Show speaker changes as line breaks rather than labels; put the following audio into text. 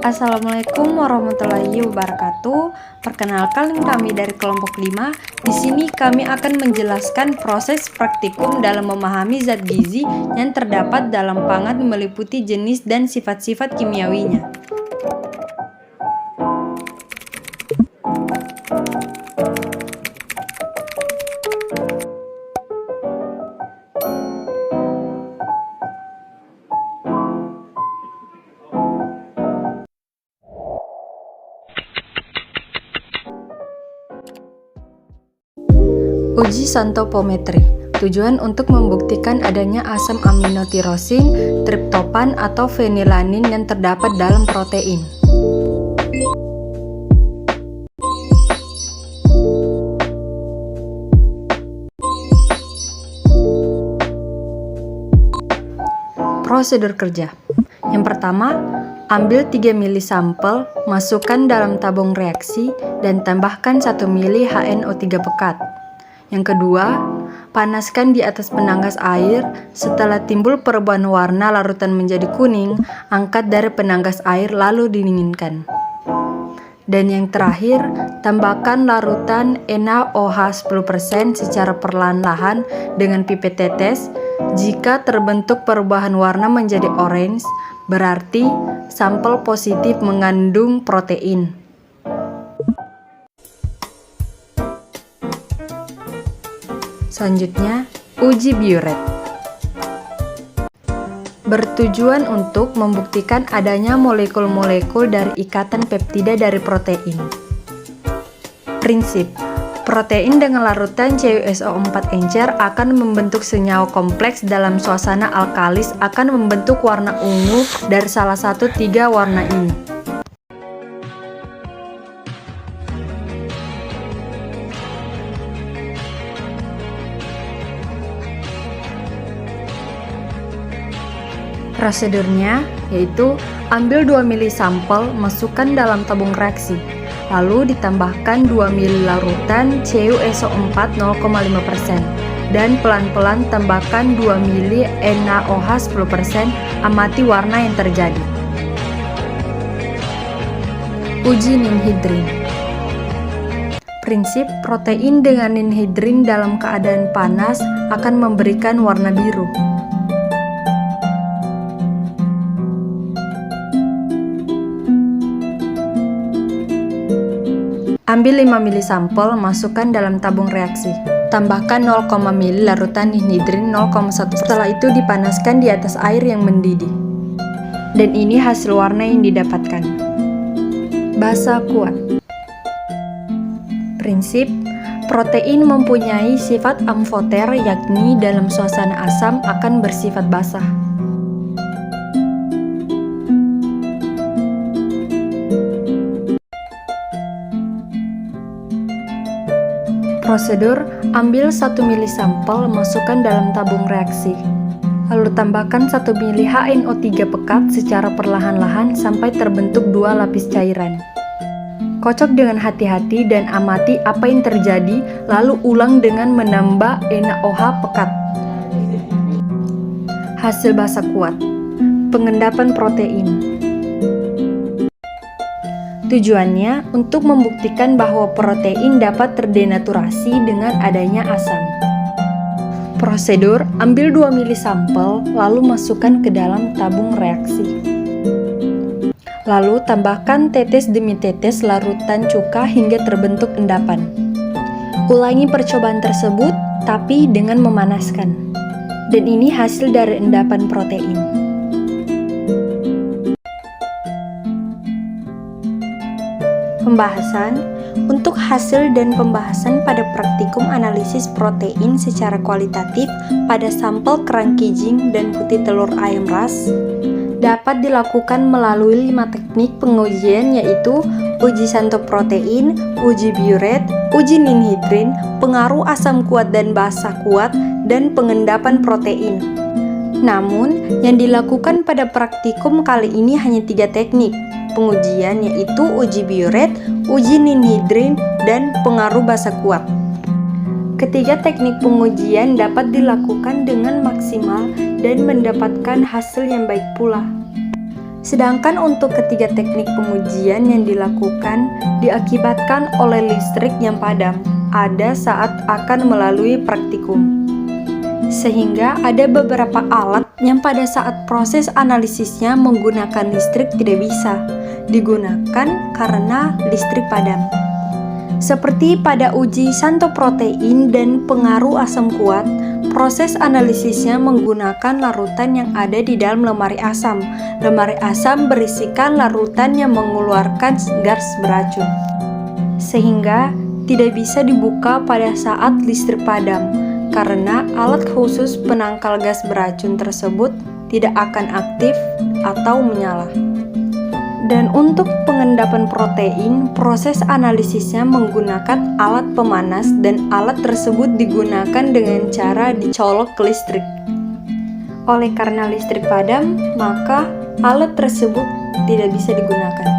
Assalamualaikum warahmatullahi wabarakatuh. Perkenalkan kami dari kelompok 5. Di sini kami akan menjelaskan proses praktikum dalam memahami zat gizi yang terdapat dalam pangan meliputi jenis dan sifat-sifat kimiawinya. Uji santopometri. Tujuan untuk membuktikan adanya asam amino tirosin, triptopan, atau fenilanin yang terdapat dalam protein. Prosedur kerja. Yang pertama, ambil 3 ml sampel, masukkan dalam tabung reaksi, dan tambahkan 1 ml HNO3 pekat. Yang kedua, panaskan di atas penanggas air. Setelah timbul perubahan warna larutan menjadi kuning, angkat dari penanggas air lalu didinginkan. Dan yang terakhir, tambahkan larutan NaOH 10% secara perlahan-lahan dengan pipet tetes. Jika terbentuk perubahan warna menjadi orange, berarti sampel positif mengandung protein. Selanjutnya, uji biuret. Bertujuan untuk membuktikan adanya molekul-molekul dari ikatan peptida dari protein. Prinsip: protein dengan larutan CuSO4 encer akan membentuk senyawa kompleks dalam suasana alkalis akan membentuk warna ungu dari salah satu 3 warna ini. Prosedurnya yaitu ambil 2 ml sampel, masukkan dalam tabung reaksi, lalu ditambahkan 2 ml larutan CuSO4 0,5% dan pelan-pelan tambahkan 2 ml NaOH 10%, amati warna yang terjadi. Uji ninhidrin. Prinsip: protein dengan ninhidrin dalam keadaan panas akan memberikan warna biru. Ambil 5 ml sampel, masukkan dalam tabung reaksi. Tambahkan 0,5 ml larutan ninhidrin 0,1%. Setelah itu dipanaskan di atas air yang mendidih. Dan ini hasil warna yang didapatkan. Basa kuat. Prinsip: protein mempunyai sifat amfoter, yakni dalam suasana asam akan bersifat basah. Prosedur: ambil 1 ml sampel, masukkan dalam tabung reaksi. Lalu tambahkan 1 ml HNO3 pekat secara perlahan-lahan sampai terbentuk 2 lapis cairan. Kocok dengan hati-hati dan amati apa yang terjadi, lalu ulang dengan menambah NaOH pekat. Hasil basa kuat. Pengendapan protein. Tujuannya untuk membuktikan bahwa protein dapat terdenaturasi dengan adanya asam. Prosedur: ambil 2 ml sampel, lalu masukkan ke dalam tabung reaksi. Lalu tambahkan tetes demi tetes larutan cuka hingga terbentuk endapan. Ulangi percobaan tersebut, tapi dengan memanaskan. Dan ini hasil dari endapan protein. Pembahasan. Untuk hasil dan pembahasan pada praktikum analisis protein secara kualitatif pada sampel kerang kijing dan putih telur ayam ras dapat dilakukan melalui 5 teknik pengujian, yaitu uji santoprotein, uji biuret, uji ninhidrin, pengaruh asam kuat dan basa kuat, dan pengendapan protein. Namun, yang dilakukan pada praktikum kali ini hanya 3 teknik pengujian, yaitu uji biuret, uji ninhidrin, dan pengaruh basa kuat. Ketiga teknik pengujian dapat dilakukan dengan maksimal dan mendapatkan hasil yang baik pula. Sedangkan untuk ketiga teknik pengujian yang dilakukan diakibatkan oleh listrik yang padam ada saat akan melalui praktikum. Sehingga ada beberapa alat yang pada saat proses analisisnya menggunakan listrik tidak bisa digunakan karena listrik padam. Seperti pada uji santoprotein dan pengaruh asam kuat, proses analisisnya menggunakan larutan yang ada di dalam lemari asam. Lemari asam berisikan larutan yang mengeluarkan gas beracun, sehingga tidak bisa dibuka pada saat listrik padam, karena alat khusus penangkal gas beracun tersebut tidak akan aktif atau menyala. Dan untuk pengendapan protein, proses analisisnya menggunakan alat pemanas dan alat tersebut digunakan dengan cara dicolok ke listrik. Oleh karena listrik padam, maka alat tersebut tidak bisa digunakan.